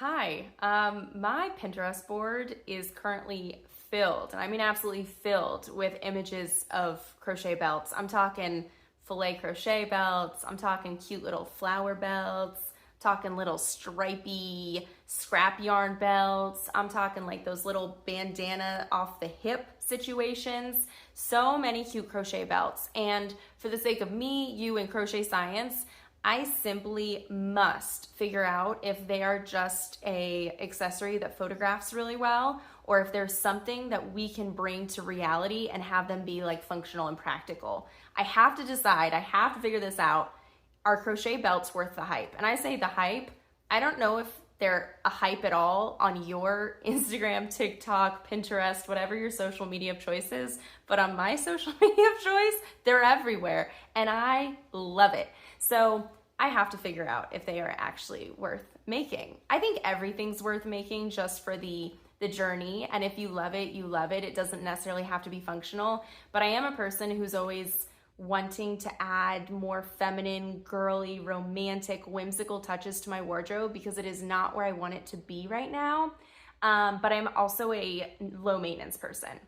Hi, my Pinterest board is currently filled, and I mean absolutely filled with images of crochet belts. I'm talking filet crochet belts, I'm talking cute little flower belts, talking little stripy scrap yarn belts, I'm talking like those little bandana off the hip situations. So many cute crochet belts. And for the sake of me, you, and crochet science, I simply must figure out if they are just a accessory that photographs really well, or if there's something that we can bring to reality and have them be like functional and practical. I have to decide, I have to figure this out. Are crochet belts worth the hype? And I say the hype, I don't know if they're a hype at all on your Instagram, TikTok, Pinterest, whatever your social media of choice is, but on my social media of choice, they're everywhere, and I love it. So I have to figure out if they are actually worth making. I think everything's worth making just for the journey, and if you love it, you love it. It doesn't necessarily have to be functional, but I am a person who's always wanting to add more feminine, girly, romantic, whimsical touches to my wardrobe because it is not where I want it to be right now. But I'm also a low maintenance person.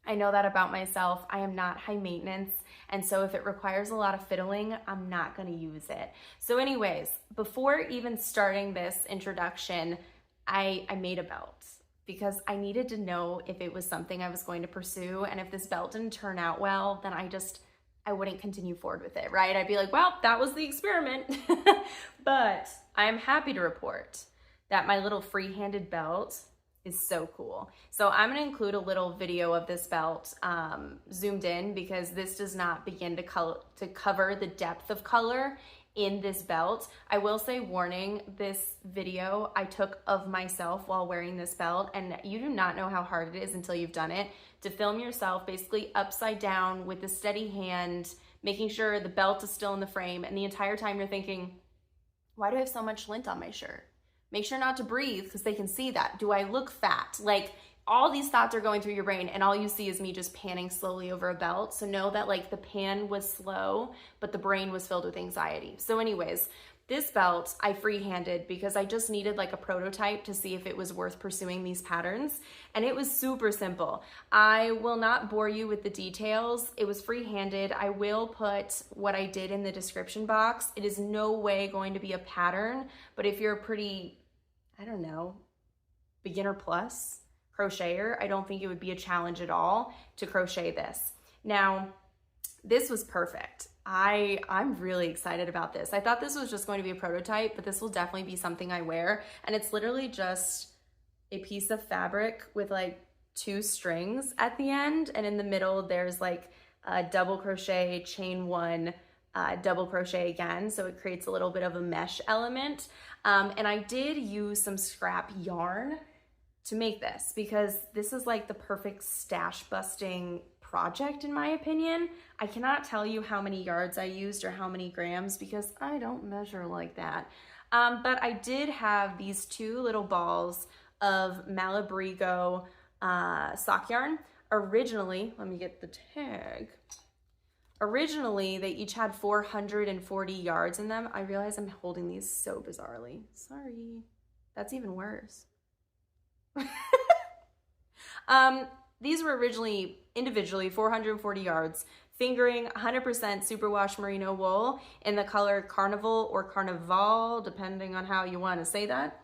I know that about myself. I am not high maintenance. And so if it requires a lot of fiddling, I'm not gonna use it. So anyways, before even starting this introduction, I made a belt because I needed to know if it was something I was going to pursue. And if this belt didn't turn out well, then I wouldn't continue forward with it, right? I'd be like, well, that was the experiment. But I'm happy to report that my little free-handed belt is so cool. So I'm gonna include a little video of this belt zoomed in because this does not begin to cover the depth of color in this belt. I will say, warning, this video I took of myself while wearing this belt, and you do not know how hard it is until you've done it, to film yourself basically upside down with a steady hand, making sure the belt is still in the frame, and the entire time you're thinking, why do I have so much lint on my shirt? Make sure not to breathe because they can see that. Do I look fat? Like, all these thoughts are going through your brain, and all you see is me just panning slowly over a belt. So know that like the pan was slow, but the brain was filled with anxiety. So anyways, this belt I free-handed because I just needed like a prototype to see if it was worth pursuing these patterns. And it was super simple. I will not bore you with the details. It was free-handed. I will put what I did in the description box. It is no way going to be a pattern, but if you're a pretty, I don't know, beginner plus crocheter, I don't think it would be a challenge at all to crochet this. Now, this was perfect. I'm really excited about this. I thought this was just going to be a prototype, but this will definitely be something I wear. And it's literally just a piece of fabric with like 2 strings at the end. And in the middle, there's like a double crochet, chain 1, double crochet again. So it creates a little bit of a mesh element. And I did use some scrap yarn to make this because this is like the perfect stash busting project in my opinion. I cannot tell you how many yards I used or how many grams because I don't measure like that. But I did have these 2 little balls of Malabrigo sock yarn. Originally, let me get the tag. Originally, they each had 440 yards in them. I realize I'm holding these so bizarrely. Sorry, that's even worse. These were originally individually 440 yards, fingering 100% superwash merino wool in the color Carnival or Carnival, depending on how you want to say that.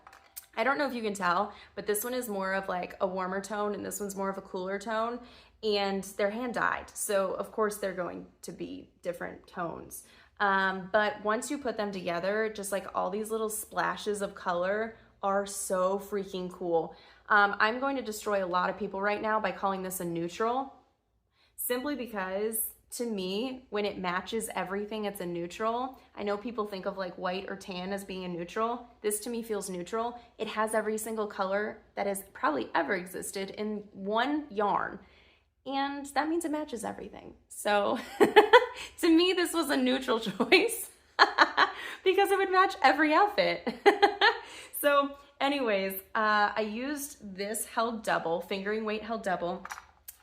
I don't know if you can tell, but this one is more of like a warmer tone and this one's more of a cooler tone, and they're hand dyed. So of course they're going to be different tones. But once you put them together, just like all these little splashes of color are so freaking cool. I'm going to destroy a lot of people right now by calling this a neutral, simply because to me, when it matches everything, it's a neutral. I know people think of like white or tan as being a neutral. This to me feels neutral. It has every single color that has probably ever existed in one yarn, and that means it matches everything. So to me, this was a neutral choice because it would match every outfit. So anyways, I used this held double, fingering weight held double,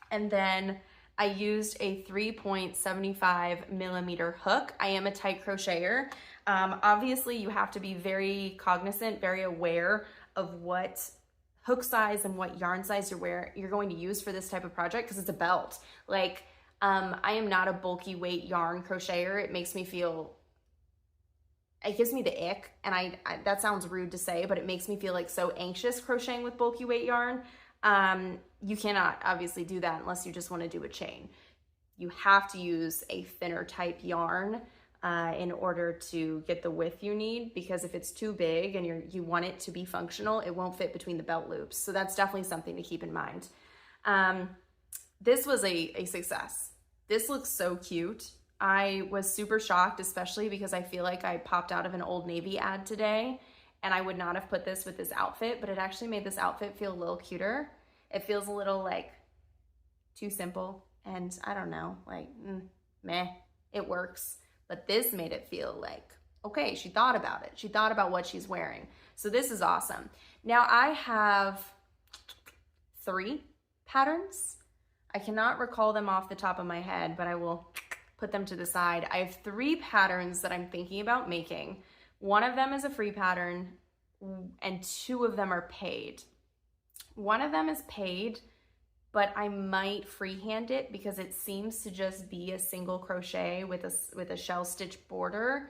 and then I used a 3.75 millimeter hook. I am a tight crocheter. Obviously, you have to be very cognizant, very aware of what hook size and what yarn size you're going to use for this type of project, because it's a belt. Like, I am not a bulky weight yarn crocheter. It makes me feel, it gives me the ick, and I that sounds rude to say, but it makes me feel like so anxious crocheting with bulky weight yarn. You cannot obviously do that unless you just want to do a chain. You have to use a thinner type yarn in order to get the width you need, because if it's too big and you want it to be functional, it won't fit between the belt loops. So that's definitely something to keep in mind. This was a success. This looks so cute. I was super shocked, especially because I feel like I popped out of an Old Navy ad today, and I would not have put this with this outfit, but it actually made this outfit feel a little cuter. It feels a little like too simple, and I don't know, like meh, it works. But this made it feel like, okay, she thought about it. She thought about what she's wearing. So this is awesome. Now I have 3 patterns. I cannot recall them off the top of my head, but I will put them to the side. I have 3 patterns that I'm thinking about making. One of them is a free pattern, and 2 of them are paid. One of them is paid, but I might freehand it because it seems to just be a single crochet with a shell stitch border.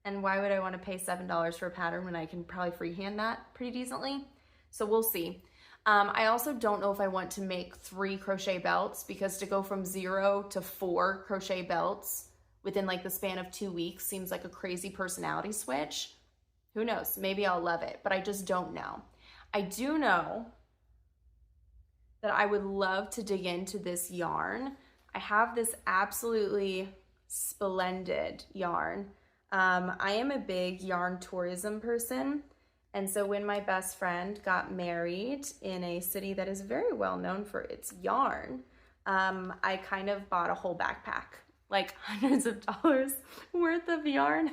And why would I want to pay $7 for a pattern when I can probably freehand that pretty decently? So we'll see. I also don't know if I want to make 3 crochet belts, because to go from 0 to 4 crochet belts within like the span of 2 weeks seems like a crazy personality switch. Who knows? Maybe I'll love it, but I just don't know. I do know that I would love to dig into this yarn. I have this absolutely splendid yarn. I am a big yarn tourism person. And so when my best friend got married in a city that is very well known for its yarn, I kind of bought a whole backpack, like hundreds of dollars worth of yarn,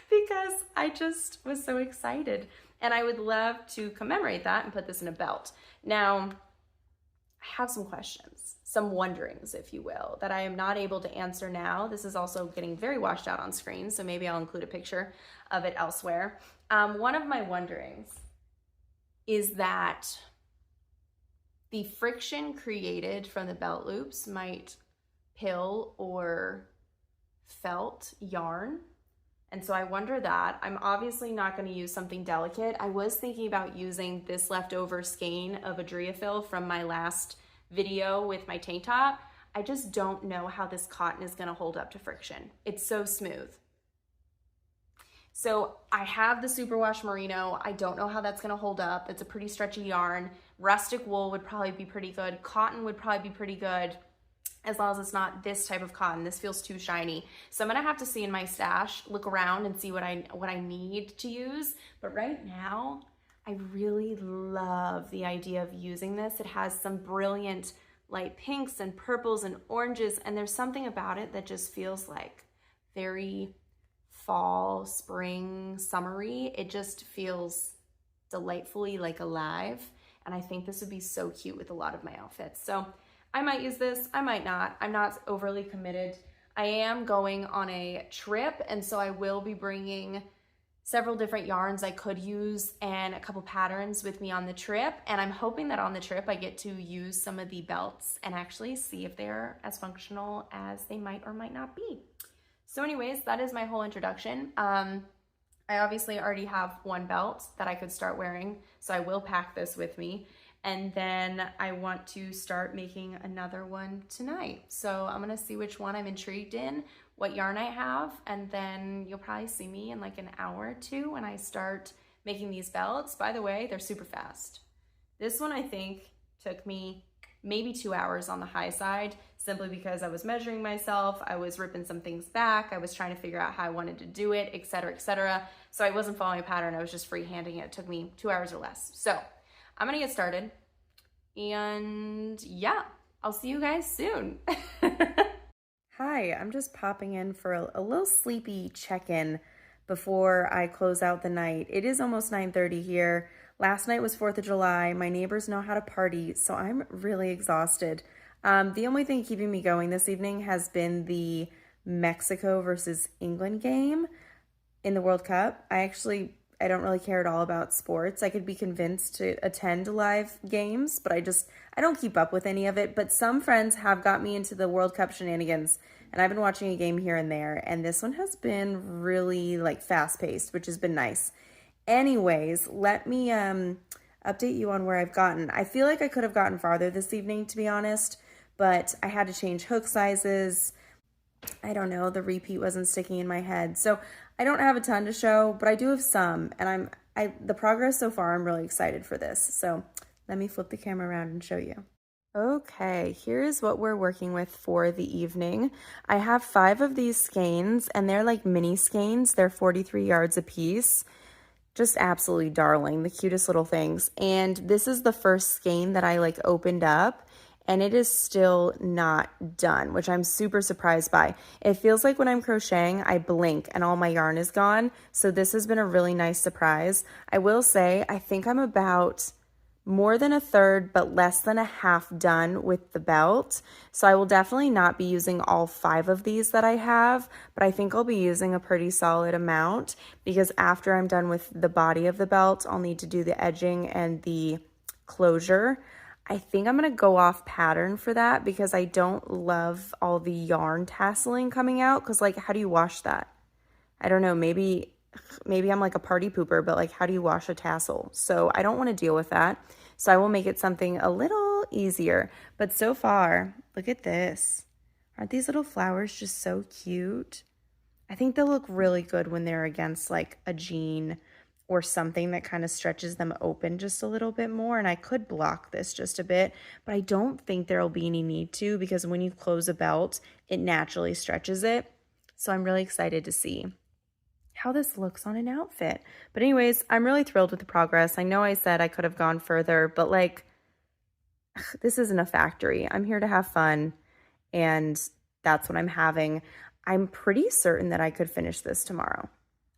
because I just was so excited. And I would love to commemorate that and put this in a belt. Now, I have some questions, some wonderings, if you will, that I am not able to answer now. This is also getting very washed out on screen, so maybe I'll include a picture of it elsewhere. One of my wonderings is that the friction created from the belt loops might pill or felt yarn. And so I wonder that. I'm obviously not going to use something delicate. I was thinking about using this leftover skein of Adriaphil from my last video with my tank top. I just don't know how this cotton is going to hold up to friction. It's so smooth. So I have the superwash merino. I don't know how that's going to hold up. It's a pretty stretchy yarn. Rustic wool would probably be pretty good. Cotton would probably be pretty good, as long as it's not this type of cotton. This feels too shiny. So I'm gonna have to see in my stash, look around and see what I need to use. But right now, I really love the idea of using this. It has some brilliant light pinks and purples and oranges, and there's something about it that just feels like very fall, spring, summery. It just feels delightfully like alive. And I think this would be so cute with a lot of my outfits. So I might use this, I might not. I'm not overly committed. I am going on a trip, and so I will be bringing several different yarns I could use and a couple patterns with me on the trip. And I'm hoping that on the trip I get to use some of the belts and actually see if they're as functional as they might or might not be. So anyways, that is my whole introduction. I obviously already have 1 belt that I could start wearing, so I will pack this with me. And then I want to start making another one tonight. So I'm gonna see which one I'm intrigued in, what yarn I have, and then you'll probably see me in like an hour or 2 when I start making these belts. By the way, they're super fast. This one I think took me maybe 2 hours on the high side, simply because I was measuring myself, I was ripping some things back, I was trying to figure out how I wanted to do it, etc., etc. So I wasn't following a pattern, I was just freehanding it. It took me 2 hours or less. So I'm gonna get started, and yeah, I'll see you guys soon. Hi, I'm just popping in for a little sleepy check-in before I close out the night. It is almost 9:30 here. Last night was 4th of July. My neighbors know how to party, so I'm really exhausted. The only thing keeping me going this evening has been the Mexico versus England game in the World Cup. I I don't really care at all about sports. I could be convinced to attend live games, but I don't keep up with any of it. But some friends have got me into the World Cup shenanigans, and I've been watching a game here and there, and this one has been really like fast paced, which has been nice. Anyways, let me update you on where I've gotten. I feel like I could have gotten farther this evening, to be honest, but I had to change hook sizes. I don't know, the repeat wasn't sticking in my head. So I don't have a ton to show, but I do have some, and the progress so far, I'm really excited for this. So let me flip the camera around and show you. Okay, here's what we're working with for the evening. I have 5 of these skeins, and they're like mini skeins. They're 43 yards a piece. Just absolutely darling, the cutest little things. And this is the first skein that I like opened up, and it is still not done, which I'm super surprised by. It feels like when I'm crocheting, I blink and all my yarn is gone. So this has been a really nice surprise. I will say, I think I'm about more than a third, but less than a half done with the belt. So I will definitely not be using all 5 of these that I have, but I think I'll be using a pretty solid amount, because after I'm done with the body of the belt, I'll need to do the edging and the closure. I think I'm gonna go off pattern for that, because I don't love all the yarn tasseling coming out, because like, how do you wash that? I don't know, maybe I'm like a party pooper, but like, how do you wash a tassel? So I don't want to deal with that. So I will make it something a little easier. But so far, look at this. Aren't these little flowers just so cute? I think they'll look really good when they're against like a jean or something that kind of stretches them open just a little bit more. And I could block this just a bit, but I don't think there'll be any need to, because when you close a belt, it naturally stretches it. So I'm really excited to see how this looks on an outfit. But anyways, I'm really thrilled with the progress. I know I said I could have gone further, but like, this isn't a factory. I'm here to have fun, and that's what I'm having. I'm pretty certain that I could finish this tomorrow.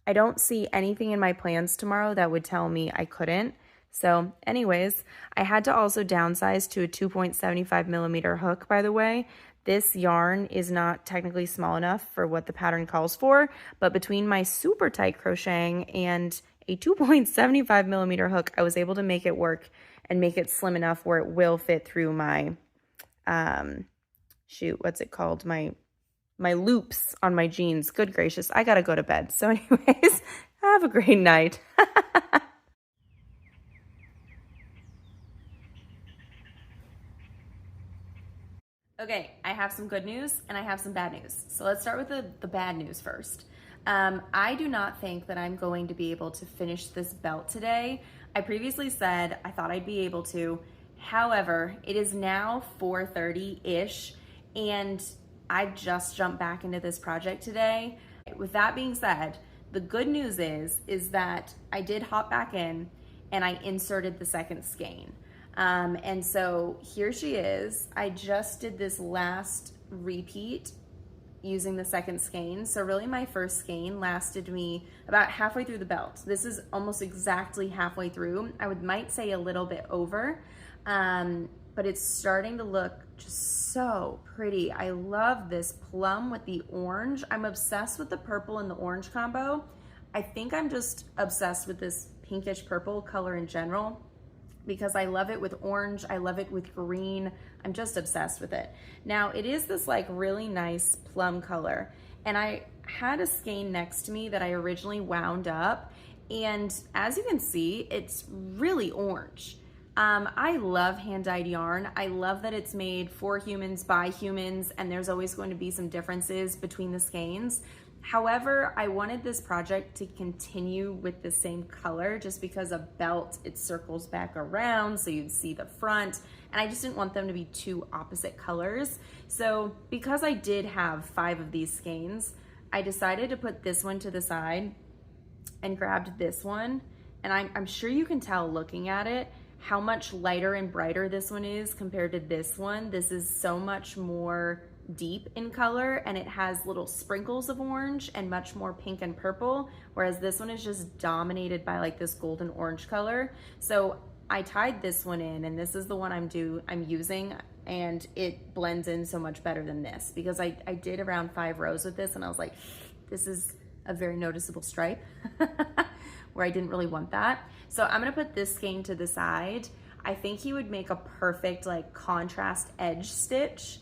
I don't see anything in my plans tomorrow that would tell me I couldn't. So anyways, I had to also downsize to a 2.75 millimeter hook, by the way. This yarn is not technically small enough for what the pattern calls for, but between my super tight crocheting and a 2.75 millimeter hook, I was able to make it work and make it slim enough where it will fit through my, what's it called? My loops on my jeans. Good gracious, I gotta go to bed. So anyways, have a great night. Okay, I have some good news and I have some bad news. So let's start with the bad news first. I do not think that I'm going to be able to finish this belt today. I previously said I thought I'd be able to. However, it is now 4:30-ish, and I just jumped back into this project today. With that being said, the good news is that I did hop back in and I inserted the second skein. And so here she is. I just did this last repeat using the second skein. So really my first skein lasted me about halfway through the belt. This is almost exactly halfway through. I might say a little bit over, but it's starting to look just so pretty. I love this plum with the orange. I'm obsessed with the purple and the orange combo. I think I'm just obsessed with this pinkish purple color in general, because I love it with orange, I love it with green. I'm just obsessed with it. Now it is this like really nice plum color, and I had a skein next to me that I originally wound up, and as you can see, it's really orange. I love hand-dyed yarn. I love that it's made for humans by humans, and there's always going to be some differences between the skeins. However, I wanted this project to continue with the same color, just because a belt, it circles back around so you'd see the front, and I just didn't want them to be two opposite colors. So because I did have 5 of these skeins, I decided to put this one to the side and grabbed this one, and I'm sure you can tell looking at it how much lighter and brighter this one is compared to this one. This is so much more deep in color, and it has little sprinkles of orange and much more pink and purple, whereas this one is just dominated by like this golden orange color. So I tied this one in, and this is the one I'm using, and it blends in so much better than this, because I did around 5 rows with this, and I was like, this is a very noticeable stripe. where I didn't really want that. So I'm gonna put this skein to the side. I think he would make a perfect like contrast edge stitch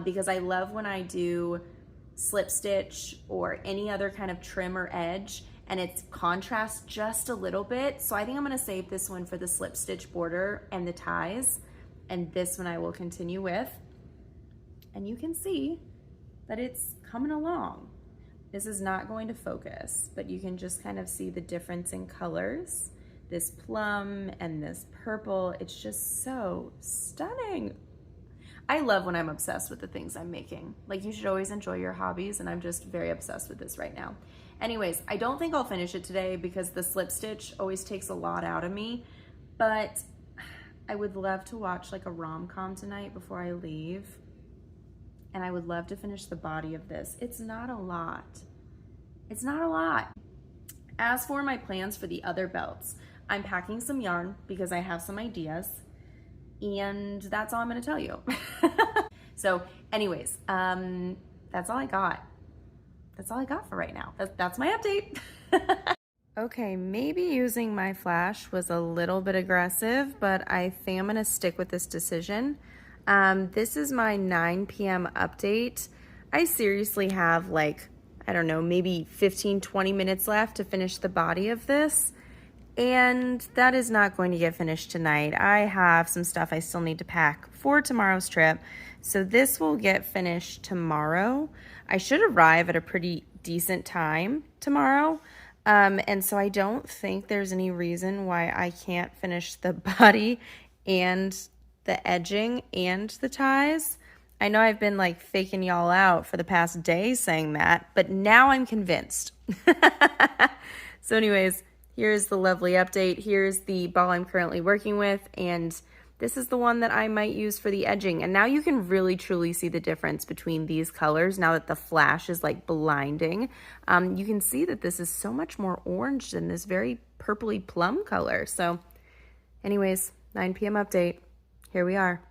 because I love when I do slip stitch or any other kind of trim or edge and it's contrast just a little bit. So I think I'm gonna save this one for the slip stitch border and the ties, and this one I will continue with. And you can see that it's coming along. This is not going to focus, but you can just kind of see the difference in colors. This plum and this purple, it's just so stunning. I love when I'm obsessed with the things I'm making. Like, you should always enjoy your hobbies, and I'm just very obsessed with this right now. Anyways, I don't think I'll finish it today because the slip stitch always takes a lot out of me, but I would love to watch like a rom-com tonight before I leave. And I would love to finish the body of this. It's not a lot. It's not a lot. As for my plans for the other belts, I'm packing some yarn because I have some ideas, and that's all I'm gonna tell you. So anyways, that's all I got. That's all I got for right now. That's my update. Okay, maybe using my flash was a little bit aggressive, but I think I'm gonna stick with this decision. This is my 9 p.m. update. I seriously have like, I don't know, maybe 15-20 minutes left to finish the body of this. And that is not going to get finished tonight. I have some stuff I still need to pack for tomorrow's trip. So this will get finished tomorrow. I should arrive at a pretty decent time tomorrow. And so I don't think there's any reason why I can't finish the body and the edging and the ties. I know I've been like faking y'all out for the past day saying that, but now I'm convinced. So anyways, here's the lovely update. Here's the ball I'm currently working with, and this is the one that I might use for the edging. And now you can really truly see the difference between these colors now that the flash is like blinding. You can see that this is so much more orange than this very purpley plum color. So anyways, 9 p.m. update. Here we are.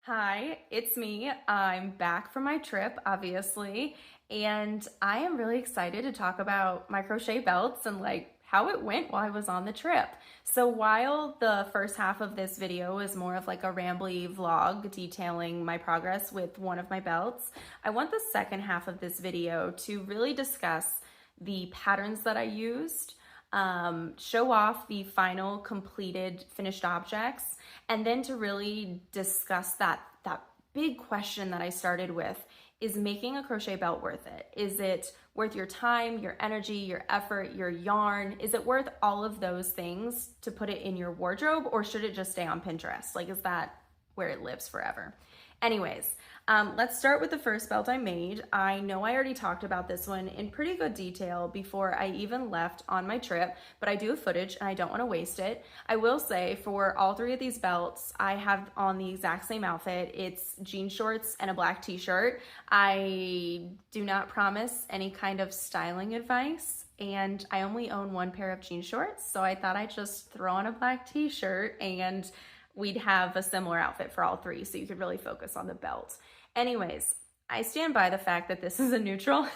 Hi, it's me. I'm back from my trip, obviously, and I am really excited to talk about my crochet belts and like how it went while I was on the trip. So while the first half of this video is more of like a rambly vlog detailing my progress with one of my belts, I want the second half of this video to really discuss the patterns that I used, show off the final completed finished objects, and then to really discuss that big question that I started with: is making a crochet belt worth it? Is it worth your time, your energy, your effort, your yarn? Is it worth all of those things to put it in your wardrobe, or should it just stay on Pinterest? Like, is that where it lives forever? Anyways, let's start with the first belt I made. I know I already talked about this one in pretty good detail before I even left on my trip, but I do have footage and I don't want to waste it. I will say for all three of these belts, I have on the exact same outfit. It's jean shorts and a black t-shirt. I do not promise any kind of styling advice, and I only own one pair of jean shorts, so I thought I'd just throw on a black t-shirt and we'd have a similar outfit for all three, so you could really focus on the belt. Anyways, I stand by the fact that this is a neutral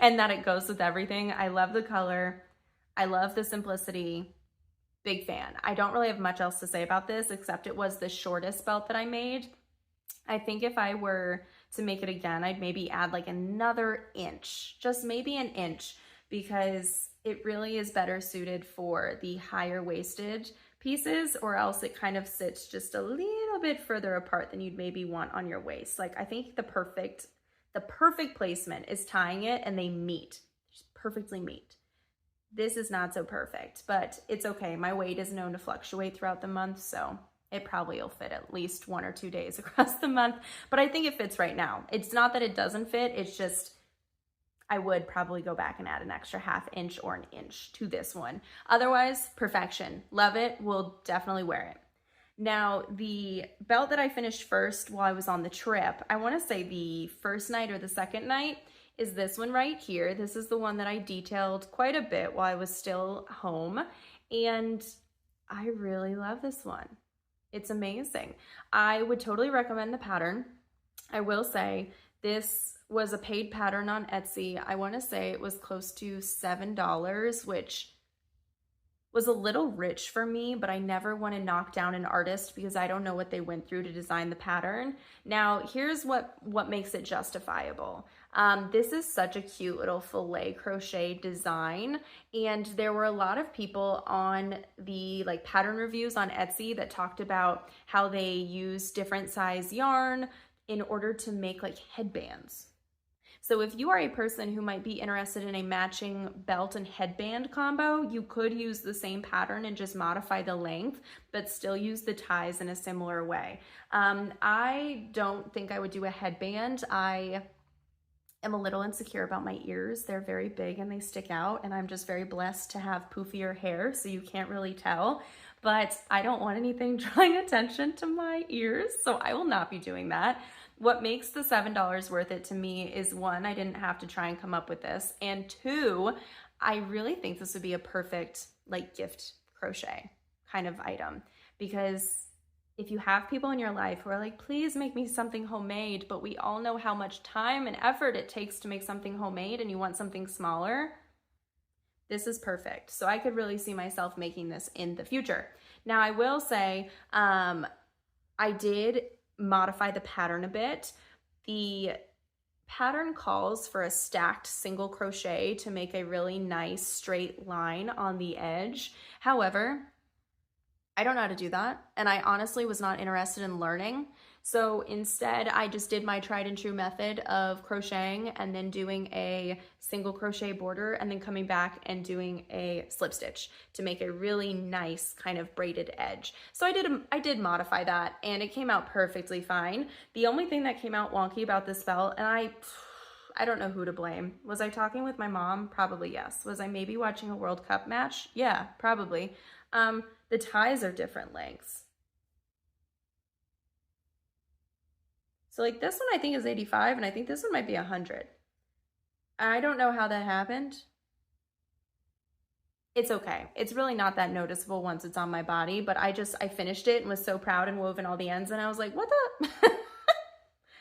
and that it goes with everything. I love the color. I love the simplicity. Big fan. I don't really have much else to say about this, except it was the shortest belt that I made. I think if I were to make it again, I'd maybe add like another inch, just maybe an inch, because it really is better suited for the higher waisted pieces, or else it kind of sits just a little bit further apart than you'd maybe want on your waist. Like, I think the perfect placement is tying it and they meet, just perfectly meet. This is not so perfect, but it's okay. My weight is known to fluctuate throughout the month, so it probably will fit at least 1 or 2 days across the month, but I think it fits right now. It's not that it doesn't fit, it's just I would probably go back and add an extra ½ inch or an inch to this one. Otherwise, perfection. Love it. Will definitely wear it. Now, the belt that I finished first while I was on the trip, I want to say the first night or the second night, is this one right here. This is the one that I detailed quite a bit while I was still home, and I really love this one. It's amazing. I would totally recommend the pattern. I will say this was a paid pattern on Etsy. I want to say it was close to $7, which was a little rich for me, but I never want to knock down an artist because I don't know what they went through to design the pattern. Now, here's what makes it justifiable. This is such a cute little filet crochet design, and there were a lot of people on the pattern reviews on Etsy that talked about how they use different size yarn in order to make headbands. So if you are a person who might be interested in a matching belt and headband combo, you could use the same pattern and just modify the length, but still use the ties in a similar way. I don't think I would do a headband. I am a little insecure about my ears. They're very big and they stick out, and I'm just very blessed to have poofier hair, so you can't really tell. But I don't want anything drawing attention to my ears, so I will not be doing that. What makes the $7 worth it to me is, one, I didn't have to try and come up with this, and two, I really think this would be a perfect gift crochet kind of item, because if you have people in your life who are like, please make me something homemade, but we all know how much time and effort it takes to make something homemade and you want something smaller, this is perfect. So I could really see myself making this in the future. Now, I will say, I did modify the pattern a bit. The pattern calls for a stacked single crochet to make a really nice straight line on the edge. However, I don't know how to do that, and I honestly was not interested in learning. So instead, I just did my tried and true method of crocheting and then doing a single crochet border and then coming back and doing a slip stitch to make a really nice kind of braided edge. So I did modify that, and it came out perfectly fine. The only thing that came out wonky about this belt, and I don't know who to blame. Was I talking with my mom? Probably yes. Was I maybe watching a World Cup match? Yeah, probably. The ties are different lengths. So this one I think is 85, and I think this one might be 100. I don't know how that happened. It's okay. It's really not that noticeable once it's on my body, but I finished it and was so proud and woven all the ends, and I was like, what the?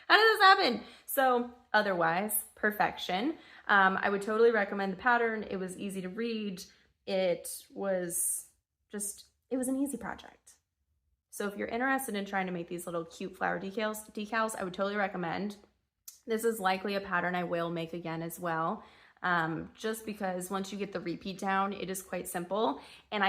How did this happen? So otherwise, perfection. I would totally recommend the pattern. It was easy to read. It was an easy project. So if you're interested in trying to make these little cute flower decals, I would totally recommend. This is likely a pattern I will make again as well, just because once you get the repeat down, it is quite simple. And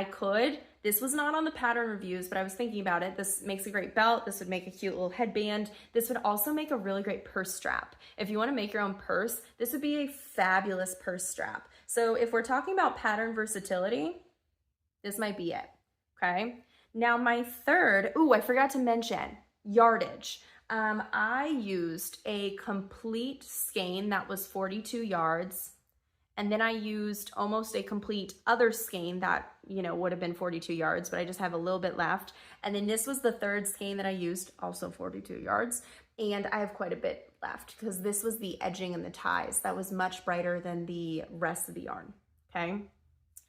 this was not on the pattern reviews, but I was thinking about it. This makes a great belt. This would make a cute little headband. This would also make a really great purse strap. If you want to make your own purse, this would be a fabulous purse strap. So if we're talking about pattern versatility, this might be it, okay? Now my third, I forgot to mention yardage. I used a complete skein that was 42 yards, and then I used almost a complete other skein that, would have been 42 yards, but I just have a little bit left. And then this was the third skein that I used, also 42 yards, and I have quite a bit left because this was the edging and the ties. That was much brighter than the rest of the yarn, okay?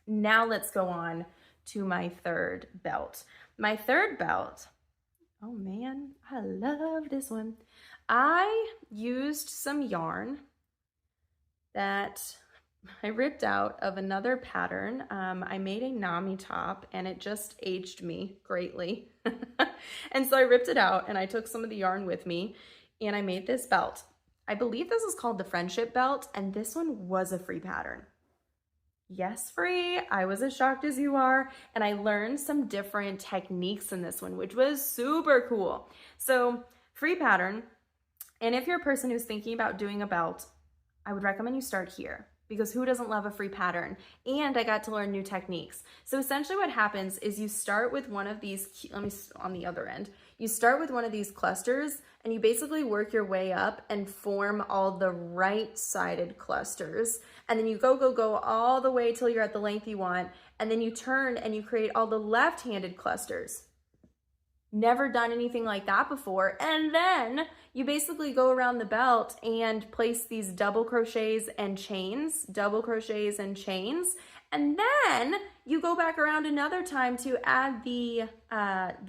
Now let's go on to my third belt. My third belt, oh man, I love this one. I used some yarn that I ripped out of another pattern. I made a Nami top, and it just aged me greatly. And so I ripped it out, and I took some of the yarn with me, and I made this belt. I believe this is called the Friendship Belt, and this one was a free pattern. Yes, free. I was as shocked as you are, and I learned some different techniques in this one, which was super cool. So free pattern, and if you're a person who's thinking about doing a belt, I would recommend you start here, because who doesn't love a free pattern? And I got to learn new techniques. So essentially what happens is you start with one of these, on the other end, you start with one of these clusters, and you basically work your way up and form all the right-sided clusters. And then you go all the way till you're at the length you want, and then you turn and you create all the left-handed clusters. never done anything like that before. And then you basically go around the belt and place these double crochets and chains, double crochets and chains. And then you go back around another time to add the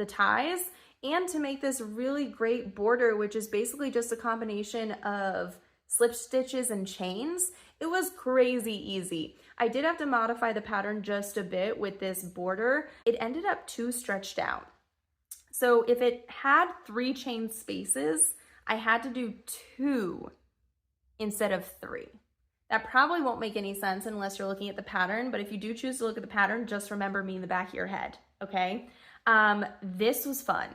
ties and to make this really great border, which is basically just a combination of slip stitches and chains. It was crazy easy. I did have to modify the pattern just a bit with this border. It ended up too stretched out. So if it had 3 chain spaces, I had to do 2 instead of 3. That probably won't make any sense unless you're looking at the pattern, but if you do choose to look at the pattern, just remember me in the back of your head, okay? This was fun.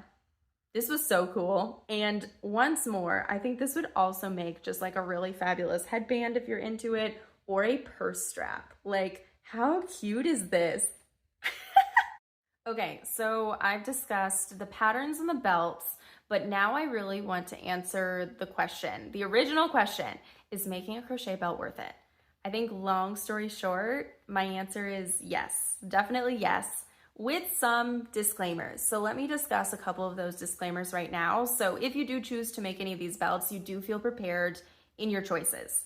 This was so cool. And once more, I think this would also make just like a really fabulous headband if you're into it, or a purse strap. Like, how cute is this? Okay, so I've discussed the patterns and the belts, but now I really want to answer the question. The original question, is making a crochet belt worth it? I think long story short, my answer is yes, definitely yes, with some disclaimers. So let me discuss a couple of those disclaimers right now. So if you do choose to make any of these belts, you do feel prepared in your choices.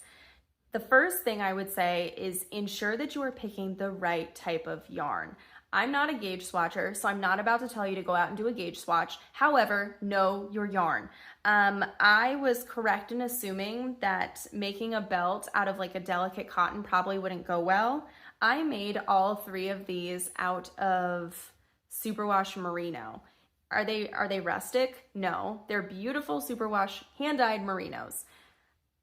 The first thing I would say is ensure that you are picking the right type of yarn. I'm not a gauge swatcher, so I'm not about to tell you to go out and do a gauge swatch. However, know your yarn. I was correct in assuming that making a belt out of like a delicate cotton probably wouldn't go well. I made all 3 of these out of superwash merino. Are they rustic? No, they're beautiful superwash hand-dyed merinos.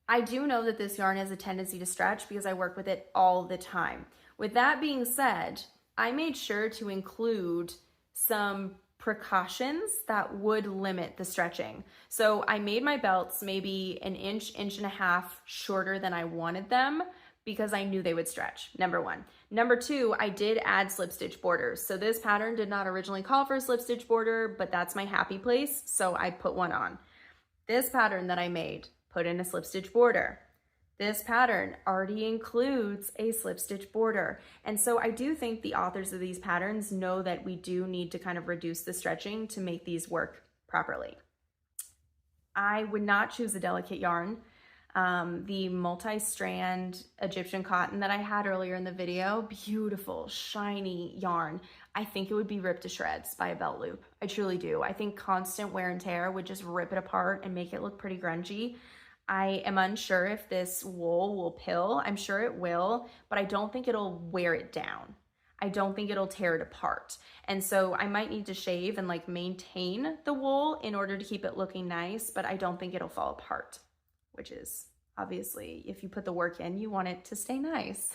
I do know that this yarn has a tendency to stretch because I work with it all the time. With that being said, I made sure to include some precautions that would limit the stretching. So I made my belts maybe an inch, inch and a half shorter than I wanted them because I knew they would stretch, number 1. Number 2, I did add slip stitch borders. So this pattern did not originally call for a slip stitch border, but that's my happy place, so I put one on. This pattern that I made put in a slip stitch border. This pattern already includes a slip stitch border. And so I do think the authors of these patterns know that we do need to kind of reduce the stretching to make these work properly. I would not choose a delicate yarn. The multi-strand Egyptian cotton that I had earlier in the video, beautiful, shiny yarn. I think it would be ripped to shreds by a belt loop. I truly do. I think constant wear and tear would just rip it apart and make it look pretty grungy. I am unsure if this wool will pill. I'm sure it will, but I don't think it'll wear it down. I don't think it'll tear it apart. And so I might need to shave and like maintain the wool in order to keep it looking nice, but I don't think it'll fall apart, which is obviously, if you put the work in, you want it to stay nice.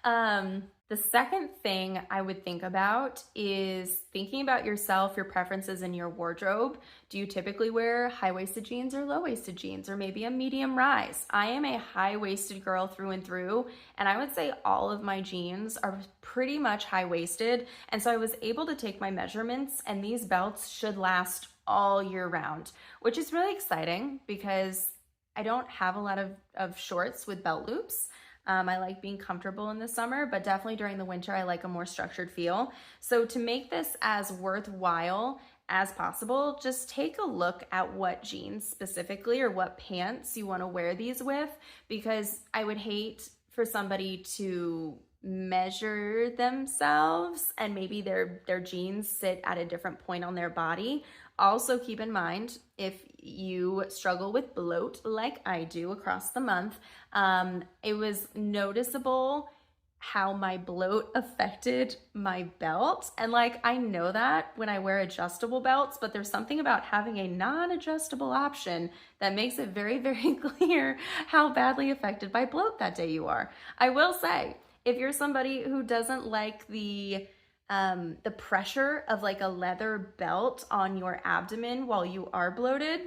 The second thing I would think about is thinking about yourself, your preferences in your wardrobe. Do you typically wear high-waisted jeans or low-waisted jeans, or maybe a medium rise? I am a high-waisted girl through and through, and I would say all of my jeans are pretty much high-waisted, and so I was able to take my measurements, and these belts should last all year round, which is really exciting because I don't have a lot of shorts with belt loops. I like being comfortable in the summer, but definitely during the winter, I like a more structured feel. So to make this as worthwhile as possible, just take a look at what jeans specifically or what pants you want to wear these with, because I would hate for somebody to measure themselves and maybe their jeans sit at a different point on their body. Also keep in mind, if you struggle with bloat like I do across the month, it was noticeable how my bloat affected my belt. And like, I know that when I wear adjustable belts, but there's something about having a non-adjustable option that makes it very, very clear how badly affected by bloat that day you are. I will say, if you're somebody who doesn't like the pressure of like a leather belt on your abdomen while you are bloated,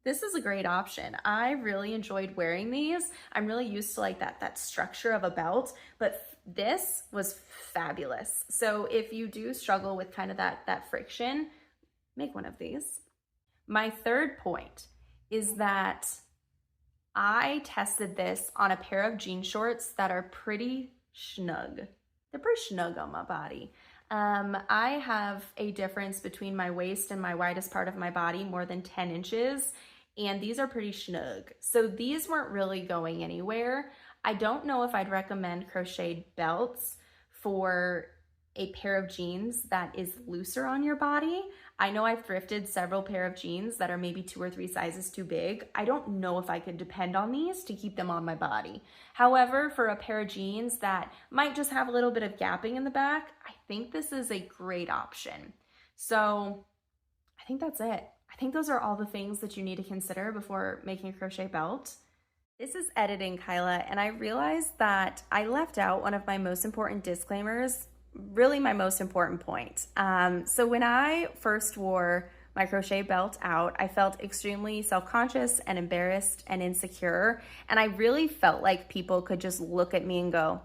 this is a great option. I really enjoyed wearing these. I'm really used to like that structure of a belt, but this was fabulous. So if you do struggle with kind of that friction, make one of these. My third point is that I tested this on a pair of jean shorts that are pretty snug. They're pretty snug on my body. I have a difference between my waist and my widest part of my body more than 10 inches, and these are pretty snug. So these weren't really going anywhere. I don't know if I'd recommend crocheted belts for a pair of jeans that is looser on your body. I know I've thrifted several pair of jeans that are maybe 2 or 3 sizes too big. I don't know if I could depend on these to keep them on my body. However, for a pair of jeans that might just have a little bit of gapping in the back, I think this is a great option. So I think that's it. I think those are all the things that you need to consider before making a crochet belt. This is editing, Kyla, and I realized that I left out one of my most important disclaimers, really my most important point. So when I first wore my crochet belt out, I felt extremely self-conscious and embarrassed and insecure. And I really felt like people could just look at me and go,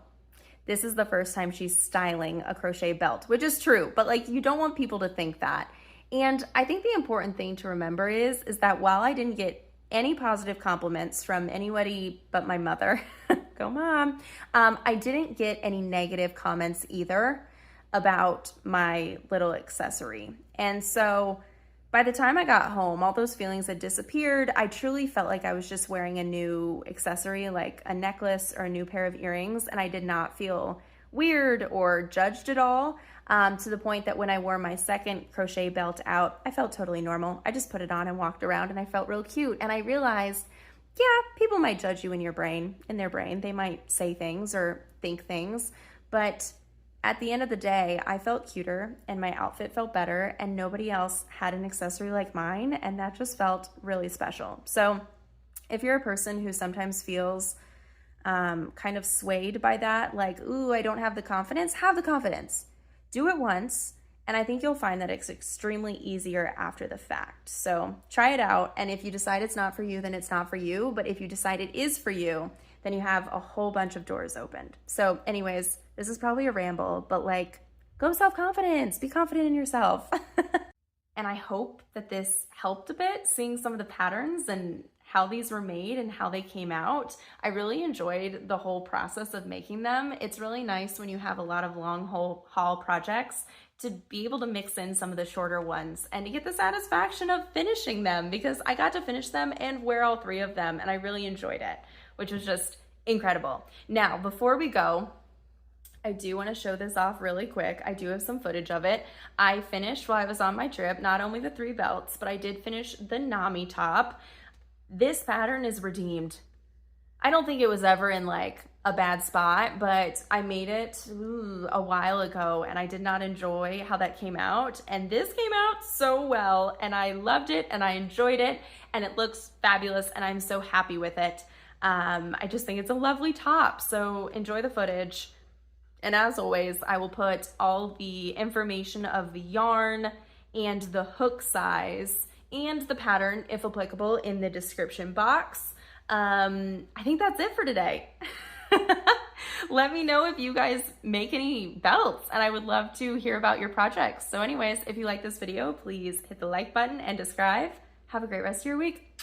this is the first time she's styling a crochet belt, which is true, but like you don't want people to think that. And I think the important thing to remember is that while I didn't get any positive compliments from anybody but my mother, go mom, I didn't get any negative comments either about my little accessory. And so by the time I got home, all those feelings had disappeared. I truly felt like I was just wearing a new accessory, like a necklace or a new pair of earrings, and I did not feel weird or judged at all, to the point that when I wore my second crochet belt out, I felt totally normal. I just put it on and walked around and I felt real cute. And I realized, yeah, people might judge you in their brain. They might say things or think things, but at the end of the day, I felt cuter and my outfit felt better and nobody else had an accessory like mine, and that just felt really special. So if you're a person who sometimes feels kind of swayed by that, like, ooh, I don't have the confidence, have the confidence. Do it once, and I think you'll find that it's extremely easier after the fact. So try it out, and if you decide it's not for you, then it's not for you. But if you decide it is for you, then you have a whole bunch of doors opened. So anyways, this is probably a ramble, but like, go self-confidence, be confident in yourself. And I hope that this helped a bit, seeing some of the patterns and how these were made and how they came out. I really enjoyed the whole process of making them. It's really nice when you have a lot of long haul projects to be able to mix in some of the shorter ones and to get the satisfaction of finishing them, because I got to finish them and wear all 3 of them and I really enjoyed it, which was just incredible. Now, before we go, I do want to show this off really quick. I do have some footage of it. I finished while I was on my trip, not only the 3 belts, but I did finish the NAMI top. This pattern is redeemed. I don't think it was ever in like a bad spot, but I made it a while ago and I did not enjoy how that came out. And this came out so well and I loved it and I enjoyed it and it looks fabulous and I'm so happy with it. I just think it's a lovely top. So enjoy the footage. And as always, I will put all the information of the yarn and the hook size and the pattern, if applicable, in the description box. I think that's it for today. Let me know if you guys make any belts, and I would love to hear about your projects. So anyways, if you like this video, please hit the like button and subscribe. Have a great rest of your week.